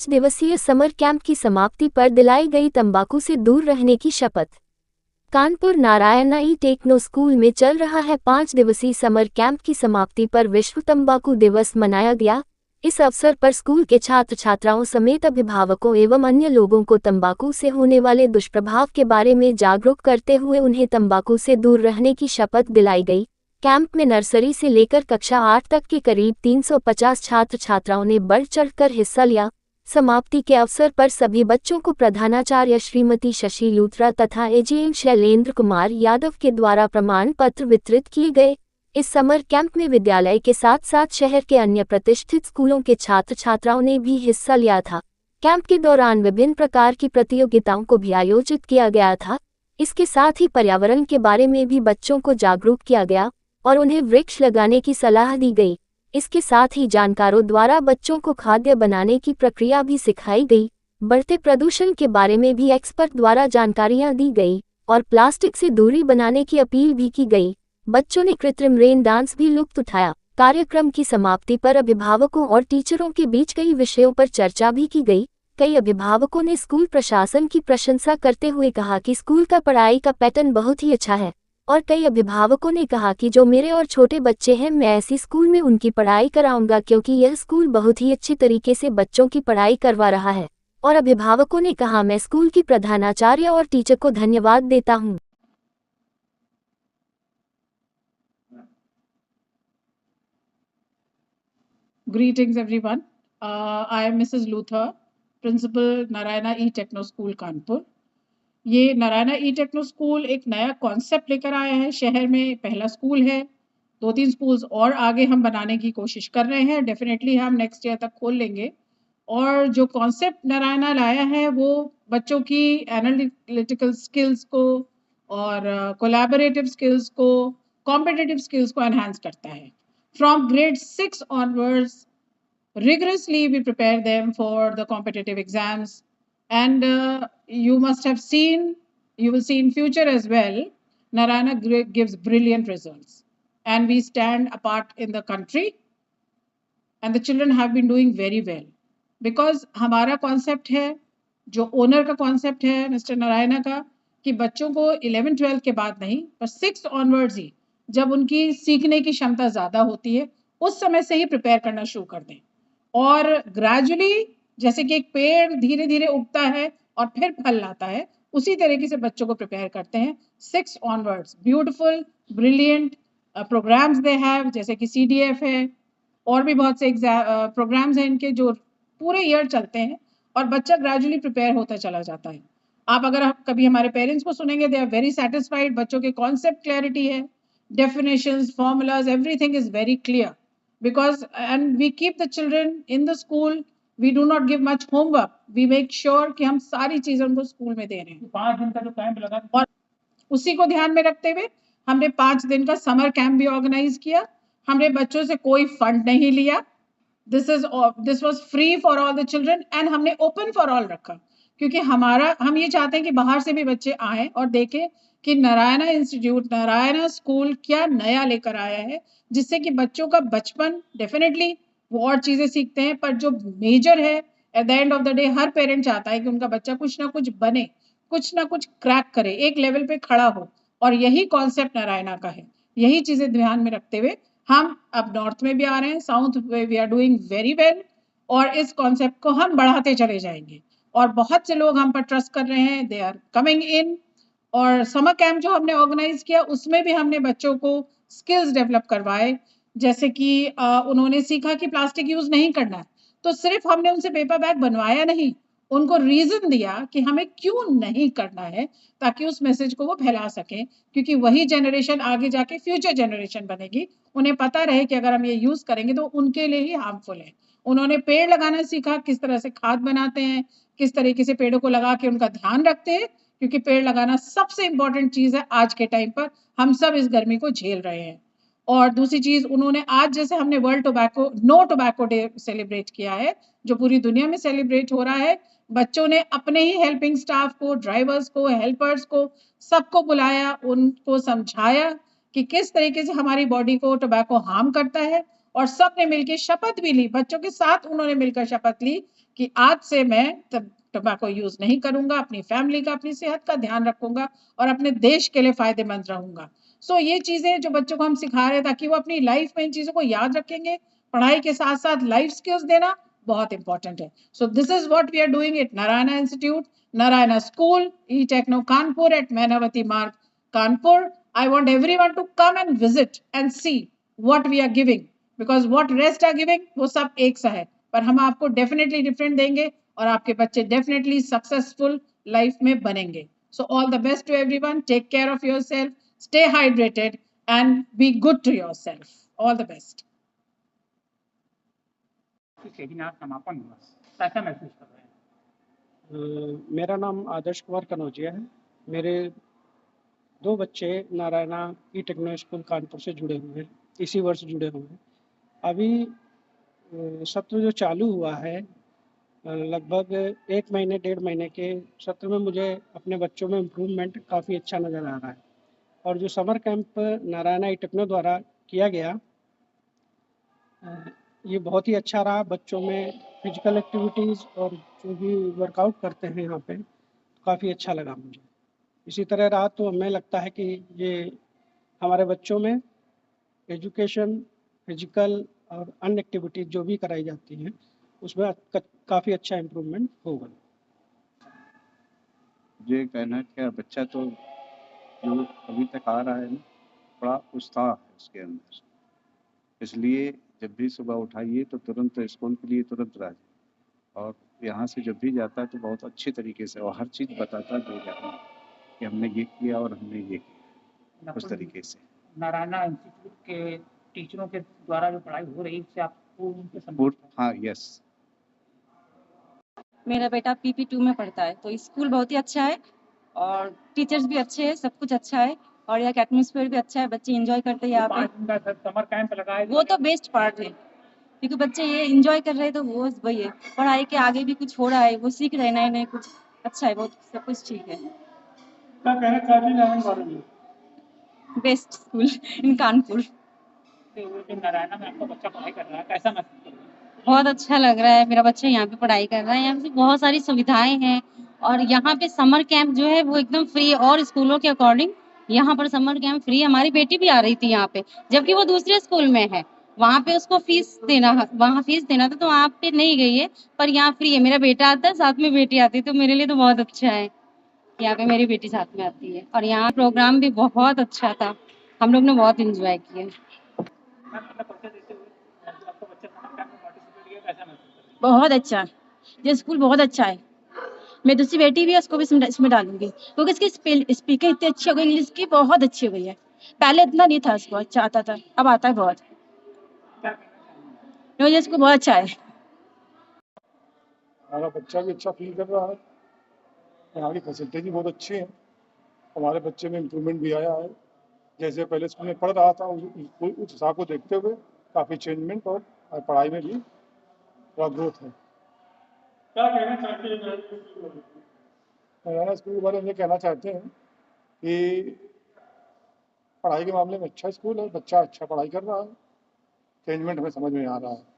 5 दिवसीय summer camp की समाप्ति पर दिलाई गई तंबाकू से दूर रहने की शपथ। कानपुर नारायणा ई टेक्नो स्कूल में चल रहा है 5 दिवसीय समर कैंप की समाप्ति पर विश्व तंबाकू दिवस मनाया गया। इस अवसर पर स्कूल के छात्र छात्राओं समेत अभिभावकों एवं अन्य लोगों को तंबाकू से होने वाले दुष्प्रभाव के बारे में जागरूक करते हुए उन्हें तंबाकू से दूर रहने की शपथ दिलाई गई। कैंप में नर्सरी से लेकर कक्षा 8 तक के करीब 350 छात्र छात्राओं ने बढ़ चढ़कर हिस्सा लिया। समाप्ति के अवसर पर सभी बच्चों को प्रधानाचार्य श्रीमती शशि लूथरा तथा एजीएम शैलेंद्र कुमार यादव के द्वारा प्रमाण पत्र वितरित किए गए। इस समर कैंप में विद्यालय के साथ साथ शहर के अन्य प्रतिष्ठित स्कूलों के छात्र छात्राओं ने भी हिस्सा लिया था। कैंप के दौरान विभिन्न प्रकार की प्रतियोगिताओं को भी आयोजित किया गया था। इसके साथ ही पर्यावरण के बारे में भी बच्चों को जागरूक किया गया और उन्हें वृक्ष लगाने की सलाह दी गई। इसके साथ ही जानकारों द्वारा बच्चों को खाद्य बनाने की प्रक्रिया भी सिखाई गई। बढ़ते प्रदूषण के बारे में भी एक्सपर्ट द्वारा जानकारियां दी गई और प्लास्टिक से दूरी बनाने की अपील भी की गई। बच्चों ने कृत्रिम रेन डांस भी लुत्फ उठाया। कार्यक्रम की समाप्ति पर अभिभावकों और टीचरों के बीच कई विषयों पर चर्चा भी की गई। कई अभिभावकों ने स्कूल प्रशासन की प्रशंसा करते हुए कहा कि स्कूल का पढ़ाई का पैटर्न बहुत ही अच्छा है और कई अभिभावकों ने कहा कि जो मेरे और छोटे बच्चे हैं मैं ऐसी स्कूल में उनकी पढ़ाई कराऊंगा क्योंकि यह स्कूल बहुत ही अच्छी तरीके से बच्चों की पढ़ाई करवा रहा है। और अभिभावकों ने कहा मैं स्कूल की प्रधानाचार्य और टीचर को धन्यवाद देता हूं। Greetings everyone. I am Mrs. Luther, Principal Narayana E Techno School Kanpur. ये नारायणा ई टेक्नो स्कूल एक नया कॉन्सेप्ट लेकर आया है। शहर में पहला स्कूल है। 2-3 स्कूल्स और आगे हम बनाने की कोशिश कर रहे हैं। डेफिनेटली हम नेक्स्ट ईयर तक खोल लेंगे। और जो कॉन्सेप्ट नारायणा लाया है वो बच्चों की एनालिटिकल स्किल्स को और कोलैबोरेटिव स्किल्स को, कॉम्पिटिटिव स्किल्स को एनहांस करता है। From grade 6 onwards, rigorously we prepare them for the competitive exams, and you will see in future as well, Narayana gives brilliant results and we stand apart in the country, and the children have been doing very well because हमारा concept है, जो owner का concept है mister Narayana का, कि बच्चों को 11-12 के बाद नहीं पर 6 onwards ही, जब उनकी सीखने की क्षमता ज़्यादा होती है उस समय से ही प्रिपेयर करना शुरू कर दें। और ग्रेजुअली जैसे कि एक पेड़ धीरे धीरे उगता है और फिर फल लाता है, उसी तरीके से बच्चों को प्रिपेयर करते हैं 6 onwards। Beautiful brilliant programmes they have, जैसे कि CDF है और भी बहुत से प्रोग्राम्स हैं इनके जो पूरे ईयर चलते हैं और बच्चा ग्रेजुअली प्रिपेयर होता चला जाता है। आप अगर कभी हमारे पेरेंट्स को सुनेंगे, दे आर वेरी सेटिस्फाइड। बच्चों के कॉन्सेप्ट क्लैरिटी है, definitions, formulas, everything is very clear because and we keep the children in the school. We do not give much homework. We make sure कि हम सारी चीजें उनको स्कूल में दे रहे हैं। 5 दिन का जो कैंप लगा और उसी को ध्यान में रखते हुए हमने 5 दिन का समर कैंप भी ऑर्गेनाइज किया। हमने बच्चों से कोई फंड नहीं लिया। This was free for all the children and हमने ओपन फॉर ऑल रखा क्योंकि हम ये चाहते हैं कि बाहर से भी बच्चे आए और देखें कि नारायणा इंस्टीट्यूट, नारायणा स्कूल क्या नया लेकर आया है, जिससे कि बच्चों का बचपन डेफिनेटली वो और चीजें सीखते हैं, पर जो मेजर है at the end of the day her parent चाहता है कि उनका बच्चा कुछ ना कुछ बने, कुछ ना कुछ क्रैक करे, एक लेवल पे खड़ा हो, और यही कॉन्सेप्ट नारायणा का है। यही चीजें ध्यान में रखते हुए हम अब नॉर्थ में भी आ रहे हैं, साउथ में we are doing very well और इस कॉन्सेप्ट को हम बढ़ाते चले जाएंगे और बहुत से लोग हम पर ट्रस्ट कर रहे हैं, दे आर कमिंग इन। और समर कैंप जो हमने ऑर्गेनाइज किया उसमें भी हमने बच्चों को स्किल्स डेवलप करवाए, जैसे कि उन्होंने सीखा कि प्लास्टिक यूज नहीं करना है, तो सिर्फ हमने उनसे पेपर बैग बनवाया नहीं, उनको रीजन दिया कि हमें क्यों नहीं करना है, ताकि उस मैसेज को वो फैला सकें, क्योंकि वही जनरेशन आगे जाके फ्यूचर जनरेशन बनेगी। उन्हें पता रहे कि अगर हम ये यूज करेंगे तो उनके लिए ही हार्मफुल है। उन्होंने पेड़ लगाना सीखा, किस तरह से खाद बनाते हैं, किस तरीके से पेड़ों को लगा के उनका ध्यान रखते हैं, क्योंकि पेड़ लगाना सबसे इंपॉर्टेंट चीज है आज के टाइम पर। हम सब इस गर्मी को झेल रहे हैं। और दूसरी चीज, उन्होंने आज जैसे हमने World No Tobacco Day celebrate किया है, जो पूरी दुनिया में सेलिब्रेट हो रहा है, बच्चों ने अपने ही हेल्पिंग स्टाफ को, ड्राइवर्स को, हेल्पर्स को, सबको बुलाया, उनको समझाया कि किस तरीके से हमारी बॉडी को टोबैको हार्म करता है और सबने मिलकर शपथ भी ली, बच्चों के साथ उन्होंने मिलकर शपथ ली कि आज से मैं टबैको यूज नहीं करूंगा, अपनी फैमिली का, अपनी सेहत का ध्यान रखूंगा और अपने देश के लिए फायदेमंद रहूंगा। सो ये चीजें जो बच्चों को हम सिखा रहे हैं ताकि वो अपनी लाइफ में इन चीजों को याद रखेंगे। पढ़ाई के साथ साथ लाइफ स्किल्स देना बहुत इंपॉर्टेंट है। So this is what we are doing at Narayana institute, Narayana School, E-Techno Kanpur at Menavati Marg, Kanpur. I want everyone to come and visit and see what we are giving, because what rest are giving वो सब एक सा है, पर हम आपको definitely different देंगे और आपके बच्चे definitely successful life में बनेंगे। So all the best to everyone. Take care of yourself, stay hydrated and be good to yourself. All the best. Seminar समापन हुआ, कैसा महसूस कर रहे हैं? मेरा नाम आदर्श कुमार कनौजिया है। मेरे 2 बच्चे नारायणा ई टेक्नो स्कूल कानपुर से जुड़े हुए हैं, इसी वर्ष जुड़े हुए हैं। अभी सत्र जो चालू हुआ है, लगभग 1 महीने 1.5 महीने के सत्र में मुझे अपने बच्चों में इम्प्रूवमेंट काफ़ी अच्छा नज़र आ रहा है। और जो समर कैंप नारायणा ई टेक्नो द्वारा किया गया, ये बहुत ही अच्छा रहा। बच्चों में फिजिकल एक्टिविटीज़ और जो भी वर्कआउट करते हैं यहाँ पे, काफ़ी अच्छा लगा मुझे। इसी तरह रहा तो हमें लगता है कि ये हमारे बच्चों में एजुकेशन, फिजिकल और अन्य एक्टिविटीज़ जो भी कराई जाती हैं, उसमें काफ़ी अच्छा इम्प्रूवमेंट होगा। मुझे कहना है कि बच्चा तो जो अभी तक आ रहा है ना, बड़ा उत्साह है उसके अंदर, इसलिए जब भी सुबह उठाइए तो तुरंत स्कूल के लिए तुरंत राजी, और यहाँ से जब भी जाता है तो बहुत अच्छी तरीके से और हर चीज़ बताता है कि हमने ये किया और हमने ये किया, उस तरीके से। नारायणा इंस्टीट्यूट के टीचरों के द्वारा जो पढ़ाई हो रही है उससे आपको उनके संपर्क? हाँ, यस। मेरा बेटा PP2 में पढ़ता है, तो स्कूल बहुत ही अच्छा है और टीचर्स भी अच्छे हैं, सब कुछ अच्छा है और यहाँ का एटमॉस्फेयर भी अच्छा है, बच्चे एंजॉय करते हैं यहाँ पे। समर कैंप लगाए वो तो बेस्ट पार्ट है, क्योंकि बच्चे ये एंजॉय कर रहे हैं तो वो वही है। पढ़ाई के आगे भी कुछ हो रहा है, वो सीख रहे हैं नए नए कुछ, अच्छा है, बहुत सब कुछ ठीक है। क्या कहना चाहते हैं नारायण बारे में? बेस्ट स्कूल इन कानपुर। जो नारायणा में आपका बच्चा पढ़ाई कर रहा है, कैसा महसूस कर रहे हैं? बहुत अच्छा लग रहा है, मेरा बच्चा यहाँ पे पढ़ाई कर रहा है। यहाँ पे बहुत सारी सुविधाएं हैं और यहाँ पे समर कैंप जो है वो एकदम फ्री, और स्कूलों के अकॉर्डिंग यहाँ पर समर कैंप फ्री। हमारी बेटी भी आ रही थी यहाँ पे, जबकि वो दूसरे स्कूल में है, वहाँ पे उसको वहाँ फीस देना था, तो वहाँ पे नहीं गई है, पर यहाँ फ्री है। मेरा बेटा आता है, साथ में बेटी आती है, तो मेरे लिए तो बहुत अच्छा है, यहाँ पे मेरी बेटी साथ में आती है। और यहाँ प्रोग्राम भी बहुत अच्छा था, हम लोग ने बहुत इंजॉय किया। बहुत अच्छा, ये स्कूल बहुत अच्छा है। मैं दूसरी बेटी भी है, उसको भी इसमें डालूंगी, क्योंकि इसकी स्पीकर इतनी अच्छी हो गई, इंग्लिश की बहुत अच्छी हो गई है। पहले इतना नहीं था, उसको अच्छा आता था, अब आता है बहुत। मुझे स्कूल बहुत अच्छा है। हमारा बच्चा भी अच्छा फील कर रहा है, यहाँ की फैसिलिटी भी बहुत अच्छी है। हमारे बच्चे में इम्प्रूवमेंट भी आया है, जैसे पहले स्कूल में पढ़ रहा था उस हिसाब को देखते हुए काफ़ी चेंजमेंट और पढ़ाई में भी थोड़ा ग्रोथ है। क्या कहना चाहते हैं नारायणा स्कूल के बारे में ये कहना चाहते हैं कि पढ़ाई के मामले में अच्छा स्कूल है, बच्चा अच्छा पढ़ाई कर रहा है, चेंजमेंट हमें समझ में आ रहा है।